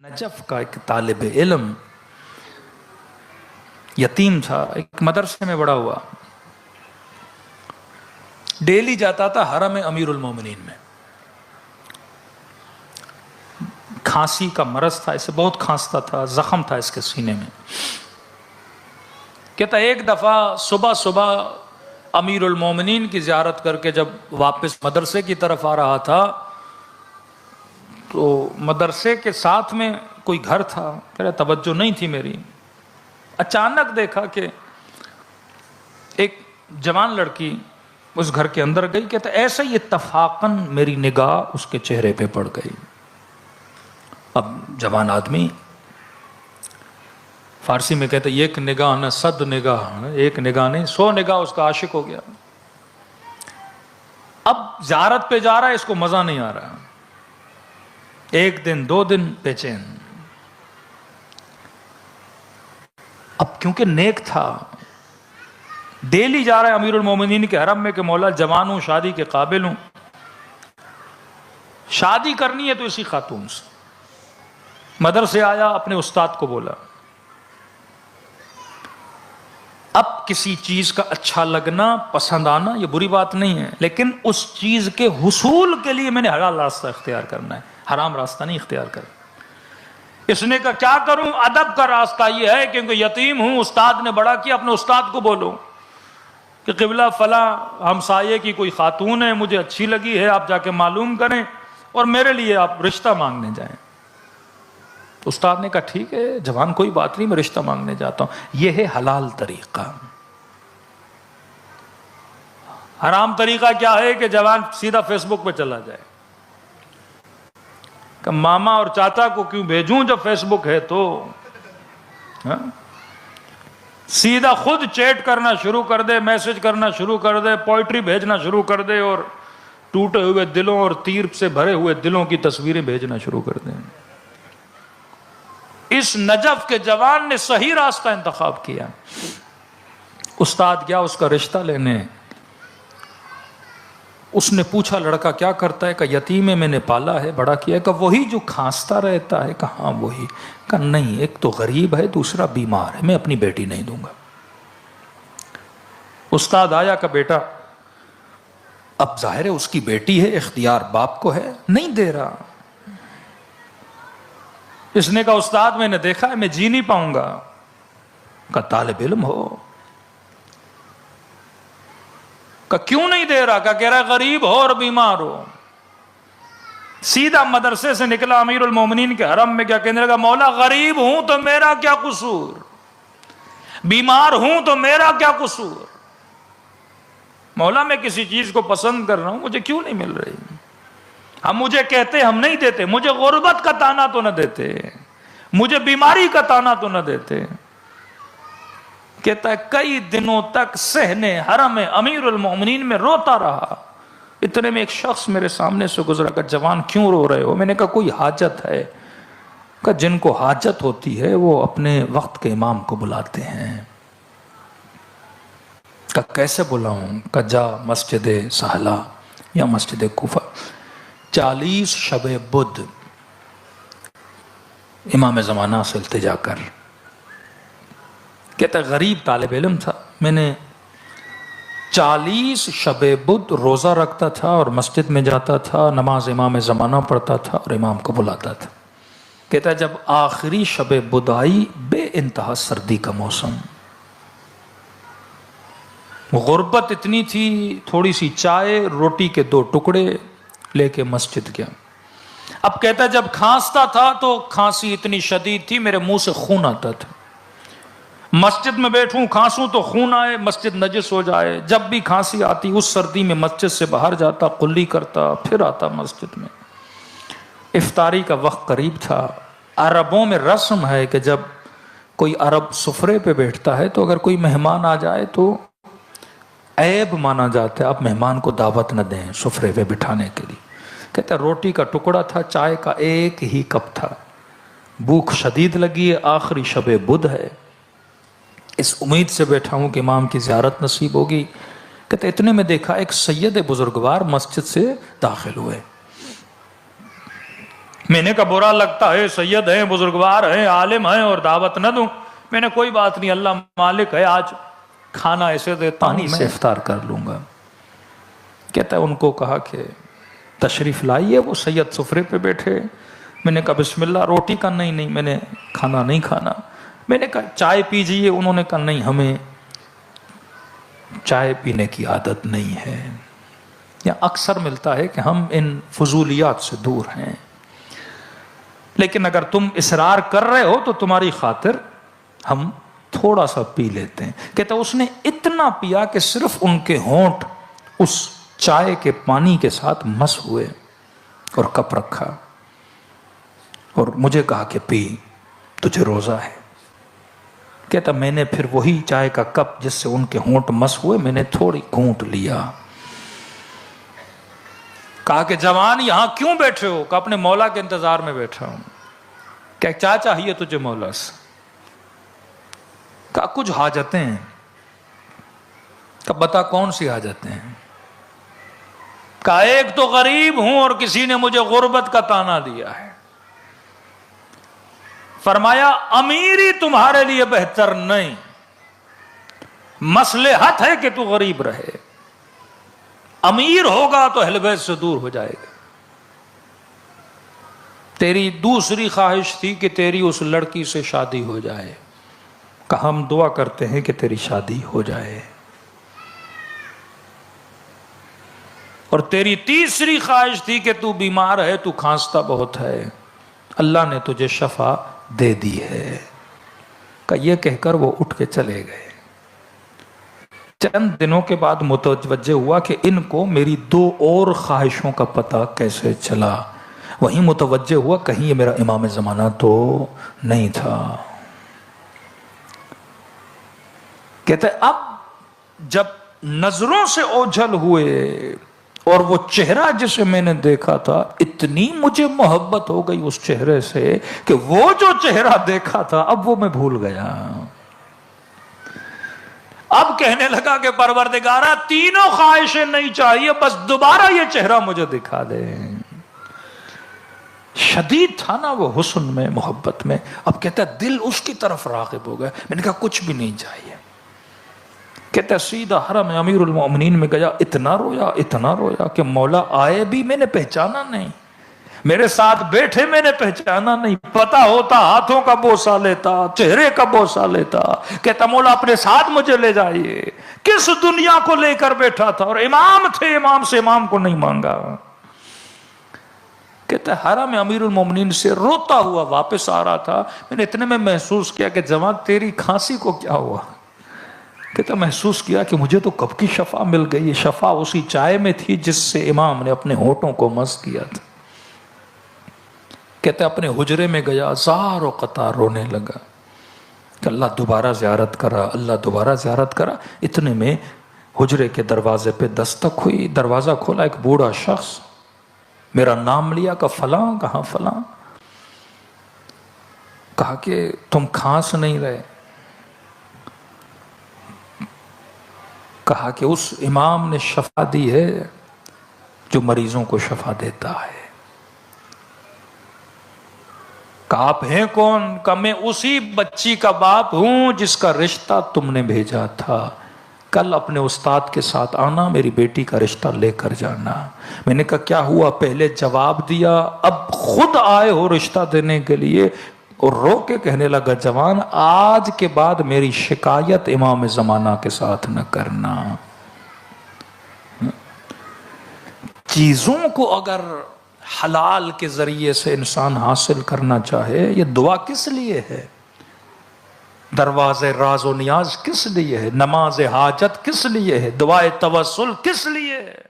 Najaf کا ایک طالب علم یتیم تھا، ایک مدرسے میں بڑا ہوا، ڈیلی جاتا تھا حرم امیر المومنین میں۔ کھانسی کا مرض تھا، اسے بہت کھانستا تھا، زخم تھا اس کے سینے میں۔ کہتا ایک دفعہ صبح صبح امیر المومنین کی زیارت کر کے جب واپس مدرسے کی طرف آ رہا تھا تو مدرسے کے ساتھ میں کوئی گھر تھا، کہہ رہا توجہ نہیں تھی میری، اچانک دیکھا کہ ایک جوان لڑکی اس گھر کے اندر گئی۔ کہتا ایسے ہی اتفاقاً میری نگاہ اس کے چہرے پہ پڑ گئی۔ اب جوان آدمی، فارسی میں کہتے ایک نگاہ نہ صد نگاہ، ایک نگاہ نہیں 100 نگاہ اس کا عاشق ہو گیا۔ اب زیارت پہ جا رہا ہے، اس کو مزہ نہیں آ رہا، ایک دن 2 دن بے چین۔ اب کیونکہ نیک تھا، ڈیلی جا رہا ہے امیر المومنین کے حرم میں کہ مولا جوان ہوں، شادی کے قابل ہوں، شادی کرنی ہے تو اسی خاتون سے۔ مدرسے آیا، اپنے استاد کو بولا۔ اب کسی چیز کا اچھا لگنا، پسند آنا یہ بری بات نہیں ہے، لیکن اس چیز کے حصول کے لیے میں نے حلال راستہ اختیار کرنا ہے، حرام راستہ نہیں اختیار کرنا۔ اس نے کہا کیا کروں؟ ادب کا راستہ یہ ہے کیونکہ یتیم ہوں، استاد نے بڑا کیا، اپنے استاد کو بولو کہ قبلہ فلاں ہمسائے کی کوئی خاتون ہے، مجھے اچھی لگی ہے، آپ جا کے معلوم کریں اور میرے لیے آپ رشتہ مانگنے جائیں۔ استاد نے کہا ٹھیک ہے جوان، کوئی بات نہیں، میں رشتہ مانگنے جاتا ہوں۔ یہ ہے حلال طریقہ۔ حرام طریقہ کیا ہے کہ جوان سیدھا فیس بک پہ چلا جائے کہ ماما اور چاچا کو کیوں بھیجوں جب فیس بک ہے تو، سیدھا خود چیٹ کرنا شروع کر دے، میسج کرنا شروع کر دے، پوئٹری بھیجنا شروع کر دے اور ٹوٹے ہوئے دلوں اور تیر سے بھرے ہوئے دلوں کی تصویریں بھیجنا شروع کر دیں۔ اس نجف کے جوان نے صحیح راستہ انتخاب کیا۔ استاد گیا اس کا رشتہ لینے، اس نے پوچھا لڑکا کیا کرتا ہے؟ کہ یتیم ہے، میں نے پالا ہے، بڑا کیا ہے۔ کہ وہی جو کھانستا رہتا ہے؟ کہ ہاں وہی۔ کہ نہیں، ایک تو غریب ہے، دوسرا بیمار ہے، میں اپنی بیٹی نہیں دوں گا۔ استاد آیا کہ بیٹا، اب ظاہر ہے اس کی بیٹی ہے، اختیار باپ کو ہے، نہیں دے رہا۔ اس نے کہا استاد میں نے دیکھا ہے، میں جی نہیں پاؤں گا۔ کہ طالب علم ہو، کہ کیوں نہیں دے رہا؟ کہ کہہ رہا غریب ہو اور بیمار ہو۔ سیدھا مدرسے سے نکلا امیر المومنین کے حرم میں، کیا کہنے لگا؟ مولا غریب ہوں تو میرا کیا قصور، بیمار ہوں تو میرا کیا قصور؟ مولا میں کسی چیز کو پسند کر رہا ہوں، مجھے کیوں نہیں مل رہی؟ ہم مجھے کہتے ہم نہیں دیتے، مجھے غربت کا تانا تو نہ دیتے، مجھے بیماری کا تانا تو نہ دیتے۔ کہتا ہے کئی دنوں تک صحن حرم امیر المومنین میں روتا رہا۔ اتنے میں ایک شخص میرے سامنے سے گزرا کہ جوان کیوں رو رہے ہو؟ میں نے کہا کوئی حاجت ہے؟ کہ جن کو حاجت ہوتی ہے وہ اپنے وقت کے امام کو بلاتے ہیں۔ کہ کیسے بلاؤں؟ کہ جا مسجد سہلا یا مسجد کوفہ، 40 شب بدھ امام زمانہ سے التجا کر۔ کہتا غریب طالب علم تھا، میں نے 40 شب بدھ روزہ رکھتا تھا اور مسجد میں جاتا تھا، نماز امام زمانہ پڑھتا تھا اور امام کو بلاتا تھا۔ کہتا جب آخری شب بدھ آئی، بے انتہا سردی کا موسم، غربت اتنی تھی، تھوڑی سی چائے روٹی کے 2 ٹکڑے لے کے مسجد گیا۔ اب کہتا جب کھانستا تھا تو کھانسی اتنی شدید تھی میرے منہ سے خون آتا تھا، مسجد میں بیٹھوں کھانسوں تو خون آئے، مسجد نجس ہو جائے۔ جب بھی کھانسی آتی اس سردی میں مسجد سے باہر جاتا، قلی کرتا، پھر آتا مسجد میں۔ افطاری کا وقت قریب تھا۔ عربوں میں رسم ہے کہ جب کوئی عرب سفرے پہ بیٹھتا ہے تو اگر کوئی مہمان آ جائے تو عیب مانا جاتا ہے، آپ مہمان کو دعوت نہ دیں سفرے پہ بٹھانے کے لیے۔ کہتا روٹی کا ٹکڑا تھا، چائے کا 1 ہی کپ تھا، بھوک شدید لگی ہے، آخری شب بدھ ہے، اس امید سے بیٹھا ہوں کہ امام کی زیارت نصیب ہوگی۔ کہتے اتنے میں دیکھا ایک سید بزرگوار مسجد سے داخل ہوئے۔ میں نے کہا برا لگتا ہے، سید ہیں، بزرگوار ہیں، عالم ہیں اور دعوت نہ دوں؟ میں نے کوئی بات نہیں، اللہ مالک ہے، آج کھانا ایسے دیتا ہوں میں افطار کر لوں گا۔ کہتا ہے ان کو کہا کہ تشریف لائیے، وہ سید سفرے پہ بیٹھے، میں نے کہا بسم اللہ، روٹی کا نہیں میں نے کھانا نہیں کھانا، میں نے کہا چائے پیجئے، انہوں نے کہا نہیں ہمیں چائے پینے کی عادت نہیں ہے۔ یا اکثر ملتا ہے کہ ہم ان فضولیات سے دور ہیں، لیکن اگر تم اصرار کر رہے ہو تو تمہاری خاطر ہم تھوڑا سا پی لیتے ہیں۔ کہتا اس نے اتنا پیا کہ صرف ان کے ہونٹ اس چائے کے پانی کے ساتھ مس ہوئے اور کپ رکھا اور مجھے کہا کہ پی، تجھے روزہ ہے۔ کہتا میں نے پھر وہی چائے کا کپ جس سے ان کے ہونٹ مس ہوئے، میں نے تھوڑی گھونٹ لیا۔ کہا کہ جوان یہاں کیوں بیٹھے ہو؟ کہ اپنے مولا کے انتظار میں بیٹھا ہوں۔ کہ کیا چاہیے تجھے مولا سے؟ کہا کچھ حاجتیں ہیں۔ کہ بتا کون سی حاجتیں ہیں؟ کہا ایک تو غریب ہوں اور کسی نے مجھے غربت کا طعنہ دیا ہے۔ فرمایا امیری تمہارے لیے بہتر نہیں، مصلحت ہے کہ تو غریب رہے، امیر ہوگا تو اہل بیت سے دور ہو جائے گا۔ تیری دوسری خواہش تھی کہ تیری اس لڑکی سے شادی ہو جائے، کہ ہم دعا کرتے ہیں کہ تیری شادی ہو جائے۔ اور تیری تیسری خواہش تھی کہ تو بیمار ہے، تو کھانستا بہت ہے، اللہ نے تجھے شفا دے دی ہے۔ کہ یہ کہہ کر وہ اٹھ کے چلے گئے۔ چند دنوں کے بعد متوجہ ہوا کہ ان کو میری دو اور خواہشوں کا پتہ کیسے چلا۔ وہیں متوجہ ہوا کہیں یہ میرا امام زمانہ تو نہیں تھا۔ کہتے اب جب نظروں سے اوجھل ہوئے اور وہ چہرہ جسے میں نے دیکھا تھا، اتنی مجھے محبت ہو گئی اس چہرے سے کہ وہ جو چہرہ دیکھا تھا اب وہ میں بھول گیا۔ اب کہنے لگا کہ پروردگارہ تینوں خواہشیں نہیں چاہیے، بس دوبارہ یہ چہرہ مجھے دکھا دے۔ شدید تھا نا وہ حسن میں، محبت میں۔ اب کہتا ہے دل اس کی طرف راغب ہو گیا۔ میں نے کہا کچھ بھی نہیں چاہیے۔ کہتا ہے سیدھا حرم امیر المومنین میں گیا، اتنا رویا کہ مولا آئے بھی میں نے پہچانا نہیں، میرے ساتھ بیٹھے میں نے پہچانا نہیں، پتا ہوتا ہاتھوں کا بوسہ لیتا، چہرے کا بوسہ لیتا۔ کہتا مولا اپنے ساتھ مجھے لے جائیے۔ کس دنیا کو لے کر بیٹھا تھا، اور امام تھے، امام سے امام کو نہیں مانگا۔ کہتا ہے حرم امیر المومنین سے روتا ہوا واپس آ رہا تھا، میں نے اتنے میں محسوس کیا کہ جوان تیری کھانسی کو کیا ہوا؟ کہتا محسوس کیا کہ مجھے تو کب کی شفا مل گئی۔ یہ شفا اسی چائے میں تھی جس سے امام نے اپنے ہونٹوں کو مس کیا تھا۔ کہتا اپنے حجرے میں گیا، زار و قطار رونے لگا کہ اللہ دوبارہ زیارت کرا، اللہ دوبارہ زیارت کرا۔ اتنے میں حجرے کے دروازے پہ دستک ہوئی، دروازہ کھولا، ایک بوڑھا شخص میرا نام لیا کہ فلاں، کہاں فلاں؟ کہا کہ تم کھانس نہیں رہے؟ کہا کہ اس امام نے شفا دی ہے جو مریضوں کو شفا دیتا ہے۔ کہا آپ ہیں کون؟ کہ میں اسی بچی کا باپ ہوں جس کا رشتہ تم نے بھیجا تھا، کل اپنے استاد کے ساتھ آنا، میری بیٹی کا رشتہ لے کر جانا۔ میں نے کہا کیا ہوا؟ پہلے جواب دیا، اب خود آئے ہو رشتہ دینے کے لیے؟ اور رو کے کہنے لگا جوان آج کے بعد میری شکایت امام زمانہ کے ساتھ نہ کرنا۔ چیزوں کو اگر حلال کے ذریعے سے انسان حاصل کرنا چاہے، یہ دعا کس لیے ہے؟ دروازے راز و نیاز کس لیے ہے؟ نماز حاجت کس لیے ہے؟ دعائے توسل کس لیے ہے؟